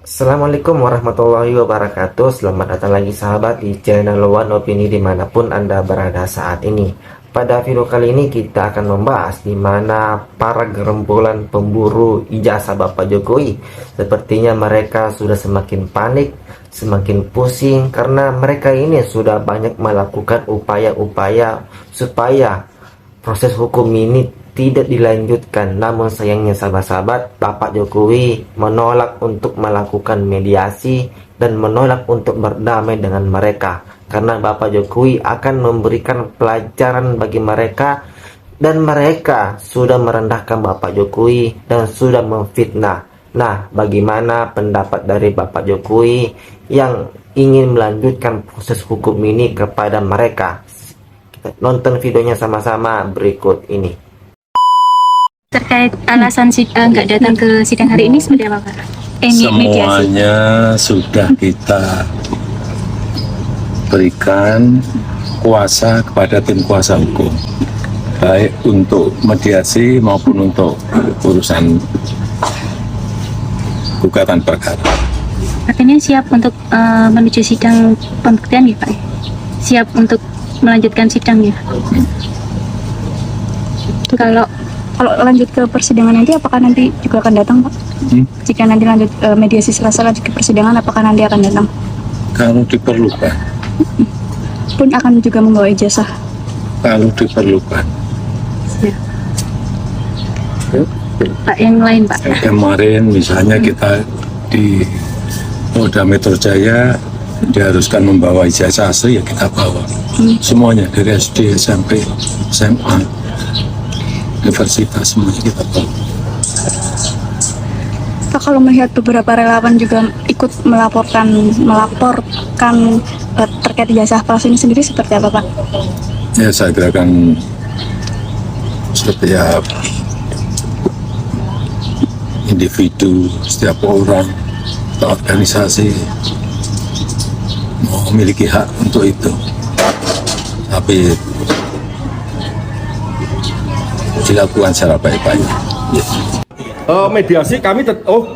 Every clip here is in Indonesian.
Assalamualaikum warahmatullahi wabarakatuh. Selamat datang lagi sahabat di channel One Opini dimanapun Anda berada saat ini. Pada video kali ini kita akan membahas di mana para gerombolan pemburu ijazah Bapak Jokowi sepertinya mereka sudah semakin panik, semakin pusing karena mereka ini sudah banyak melakukan upaya-upaya supaya proses hukum ini tidak dilanjutkan. Namun sayangnya sahabat-sahabat, Bapak Jokowi menolak untuk melakukan mediasi dan menolak untuk berdamai dengan mereka, karena Bapak Jokowi akan memberikan pelajaran bagi mereka, dan mereka sudah merendahkan Bapak Jokowi dan sudah memfitnah. Nah, bagaimana pendapat dari Bapak Jokowi yang ingin melanjutkan proses hukum ini kepada mereka? Kita nonton videonya sama-sama berikut ini. Terkait alasan nggak datang ke sidang hari ini seperti apa, Pak? Mediasi. Semuanya sudah kita berikan kuasa kepada tim kuasa hukum, baik untuk mediasi maupun untuk urusan gugatan perkara. Artinya siap untuk menuju sidang pembuktian ya, Pak? Siap untuk melanjutkan sidang ya? Kalau lanjut ke persidangan nanti, apakah nanti juga akan datang, Pak? Jika nanti lanjut mediasi selesai lanjut ke persidangan, apakah nanti akan datang? Kalau diperlukan. Pun akan juga membawa ijazah? Kalau diperlukan. Ya. Pak, yang lain, Pak? Kemarin misalnya kita di Polda Metro Jaya diharuskan membawa ijazah asli, ya kita bawa. Semuanya dari SD, SMP, SMA, universitas, semuanya kita bawa. Pak, kalau melihat beberapa relawan juga ikut melaporkan terkait ijazah palsu ini sendiri seperti apa, Pak? Ya, saya kira kan setiap individu, setiap orang atau organisasi memiliki hak untuk itu, tapi dilakukan secara baik-baik. Mediasi kami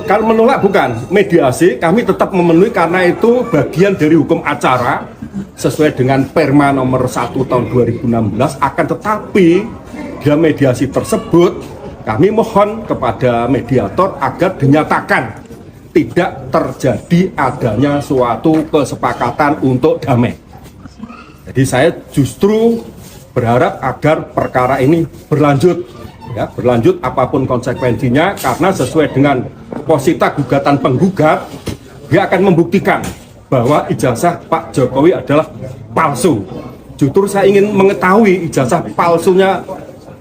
kalau menolak bukan mediasi, kami tetap memenuhi karena itu bagian dari hukum acara sesuai dengan Perma nomor 1 tahun 2016. Akan tetapi dalam mediasi tersebut kami mohon kepada mediator agar dinyatakan tidak terjadi adanya suatu kesepakatan untuk damai. Jadi saya justru berharap agar perkara ini berlanjut, ya, berlanjut apapun konsekuensinya, karena sesuai dengan posita gugatan penggugat, dia akan membuktikan bahwa ijazah Pak Jokowi adalah palsu. Justru saya ingin mengetahui ijazah palsunya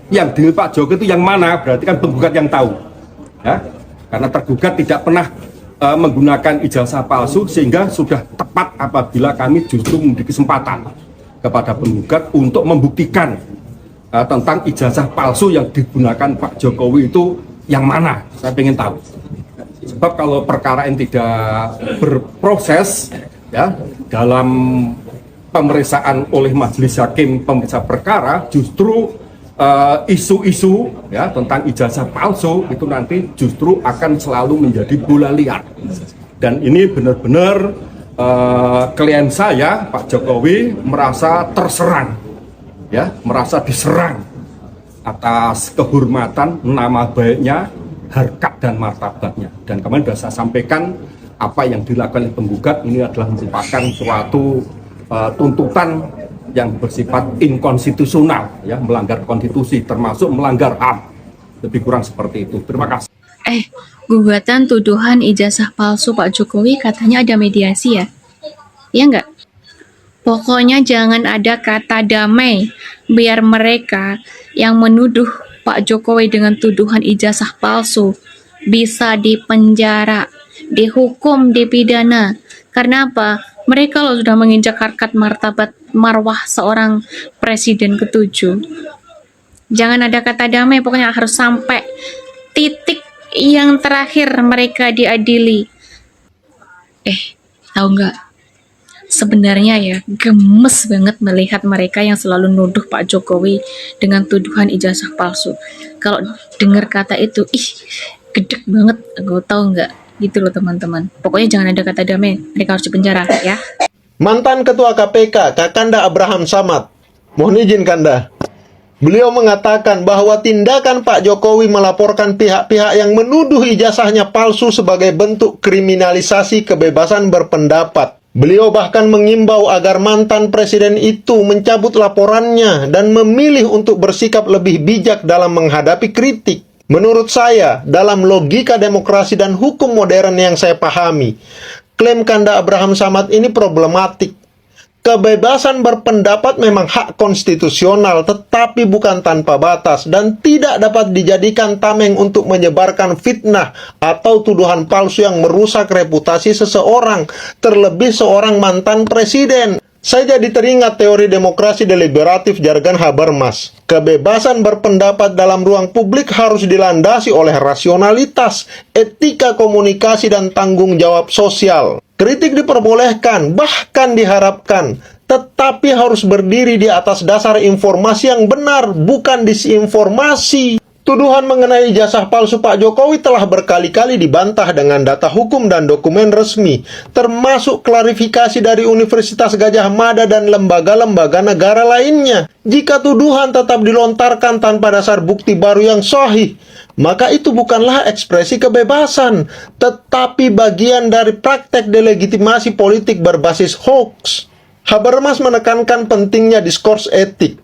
yang di Pak Jokowi itu yang mana, berarti kan penggugat yang tahu, ya, karena tergugat tidak pernah menggunakan ijazah palsu, sehingga sudah tepat apabila kami justru memberi kesempatan kepada penggugat untuk membuktikan tentang ijazah palsu yang digunakan Pak Jokowi itu yang mana. Saya ingin tahu. Sebab kalau perkara ini tidak berproses, ya, dalam pemeriksaan oleh majelis hakim pemeriksa perkara, justru isu-isu ya tentang ijazah palsu itu nanti justru akan selalu menjadi bola liar. Dan ini benar-benar klien saya Pak Jokowi merasa terserang, ya, merasa diserang atas kehormatan, nama baiknya, harkat dan martabatnya. Dan kemarin sudah saya sampaikan apa yang dilakukan oleh penggugat ini adalah merupakan suatu tuntutan yang bersifat inkonstitusional, ya, melanggar konstitusi, termasuk melanggar HAM. Lebih kurang seperti itu. Terima kasih. Gugatan tuduhan ijazah palsu Pak Jokowi katanya ada mediasi ya? Iya nggak? Pokoknya jangan ada kata damai, biar mereka yang menuduh Pak Jokowi dengan tuduhan ijazah palsu bisa dipenjara, dihukum, dipidana. Karena apa? Mereka loh sudah menginjak harkat martabat marwah seorang presiden ke-7. Jangan ada kata damai, pokoknya harus sampai titik yang terakhir mereka diadili. Tahu nggak? Sebenarnya ya, gemes banget melihat mereka yang selalu nuduh Pak Jokowi dengan tuduhan ijazah palsu. Kalau dengar kata itu, gedek banget. Gue tahu nggak? gitu loh teman-teman. Pokoknya jangan ada kata damai, mereka harus dipenjara ya. Mantan Ketua KPK, Kakanda Abraham Samad. Mohon izin Kanda. Beliau mengatakan bahwa tindakan Pak Jokowi melaporkan pihak-pihak yang menuduh ijazahnya palsu sebagai bentuk kriminalisasi kebebasan berpendapat. Beliau bahkan mengimbau agar mantan presiden itu mencabut laporannya dan memilih untuk bersikap lebih bijak dalam menghadapi kritik. Menurut saya, dalam logika demokrasi dan hukum modern yang saya pahami, klaim Kanda Abraham Samad ini problematik. Kebebasan berpendapat memang hak konstitusional, tetapi bukan tanpa batas dan tidak dapat dijadikan tameng untuk menyebarkan fitnah atau tuduhan palsu yang merusak reputasi seseorang, terlebih seorang mantan presiden. Saya jadi teringat teori demokrasi deliberatif jargon Habermas. Kebebasan berpendapat dalam ruang publik harus dilandasi oleh rasionalitas, etika komunikasi, dan tanggung jawab sosial. Kritik diperbolehkan, bahkan diharapkan, tetapi harus berdiri di atas dasar informasi yang benar, bukan disinformasi. Tuduhan mengenai ijazah palsu Pak Jokowi telah berkali-kali dibantah dengan data hukum dan dokumen resmi, termasuk klarifikasi dari Universitas Gadjah Mada dan lembaga-lembaga negara lainnya. Jika tuduhan tetap dilontarkan tanpa dasar bukti baru yang sahih, maka itu bukanlah ekspresi kebebasan, tetapi bagian dari praktek delegitimasi politik berbasis hoax. Habermas menekankan pentingnya diskurs etik,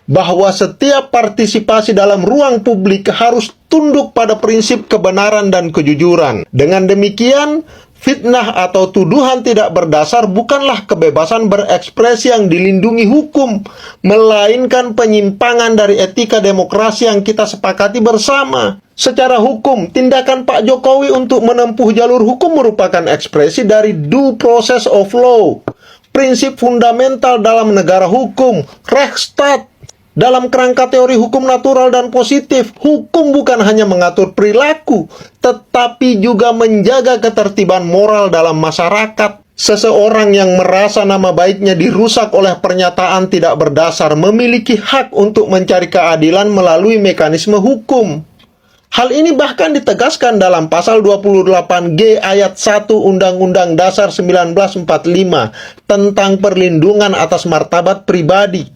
bahwa setiap partisipasi dalam ruang publik harus tunduk pada prinsip kebenaran dan kejujuran. Dengan demikian, fitnah atau tuduhan tidak berdasar bukanlah kebebasan berekspresi yang dilindungi hukum, melainkan penyimpangan dari etika demokrasi yang kita sepakati bersama. Secara hukum, tindakan Pak Jokowi untuk menempuh jalur hukum merupakan ekspresi dari due process of law, prinsip fundamental dalam negara hukum, Rechtsstaat. Dalam kerangka teori hukum natural dan positif, hukum bukan hanya mengatur perilaku, tetapi juga menjaga ketertiban moral dalam masyarakat. Seseorang yang merasa nama baiknya dirusak oleh pernyataan tidak berdasar memiliki hak untuk mencari keadilan melalui mekanisme hukum. Hal ini bahkan ditegaskan dalam pasal 28G ayat 1 Undang-Undang Dasar 1945 tentang perlindungan atas martabat pribadi,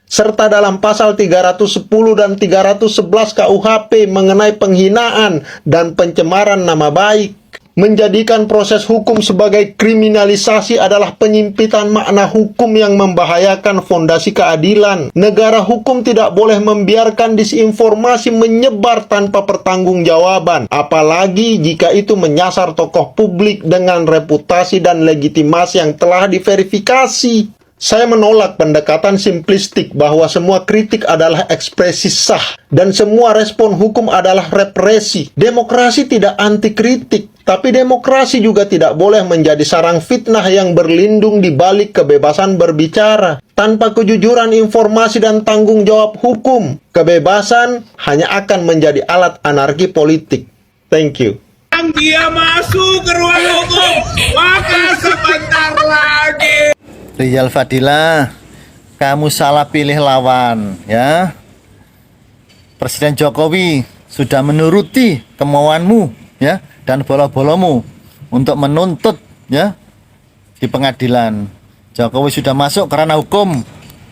serta dalam pasal 310 dan 311 KUHP mengenai penghinaan dan pencemaran nama baik. Menjadikan proses hukum sebagai kriminalisasi adalah penyimpitan makna hukum yang membahayakan fondasi keadilan. Negara hukum tidak boleh membiarkan disinformasi menyebar tanpa pertanggungjawaban, apalagi jika itu menyasar tokoh publik dengan reputasi dan legitimasi yang telah diverifikasi. Saya menolak pendekatan simplistik bahwa semua kritik adalah ekspresi sah dan semua respon hukum adalah represi. Demokrasi tidak anti kritik, tapi demokrasi juga tidak boleh menjadi sarang fitnah yang berlindung di balik kebebasan berbicara. Tanpa kejujuran informasi dan tanggung jawab hukum, kebebasan hanya akan menjadi alat anarki politik. Thank you. Dia masuk ke ruang hukum, maka sebentar lagi. Rizal Fadila, kamu salah pilih lawan, ya. Presiden Jokowi sudah menuruti kemauanmu, ya, dan bola-bolamu untuk menuntut, ya, di pengadilan. Jokowi sudah masuk ke ranah hukum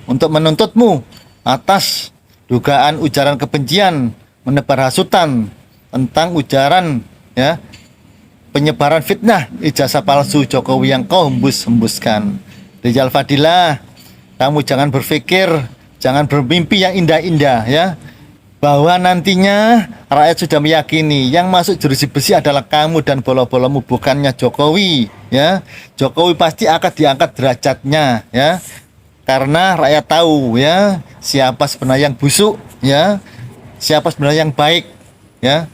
untuk menuntutmu atas dugaan ujaran kebencian, menebar hasutan tentang ujaran, ya, penyebaran fitnah ijazah palsu Jokowi yang kau hembuskan. Rizal Fadila, kamu jangan berpikir, jangan bermimpi yang indah-indah, ya, bahwa nantinya rakyat sudah meyakini yang masuk jeruji besi adalah kamu dan bola-bolamu, bukannya Jokowi, ya. Jokowi pasti akan diangkat derajatnya, ya, karena rakyat tahu, ya, siapa sebenarnya yang busuk, ya, siapa sebenarnya yang baik, ya.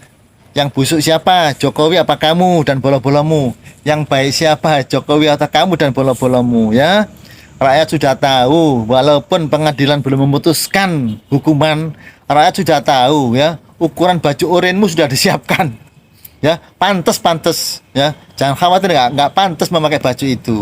Yang busuk siapa? Jokowi apa kamu dan bola-bolamu? Yang baik siapa? Jokowi atau kamu dan bola-bolamu, ya. Rakyat sudah tahu, walaupun pengadilan belum memutuskan hukuman, rakyat sudah tahu, ya. Ukuran baju orenmu sudah disiapkan, ya. Pantes, ya. Jangan khawatir, nggak pantas memakai baju itu.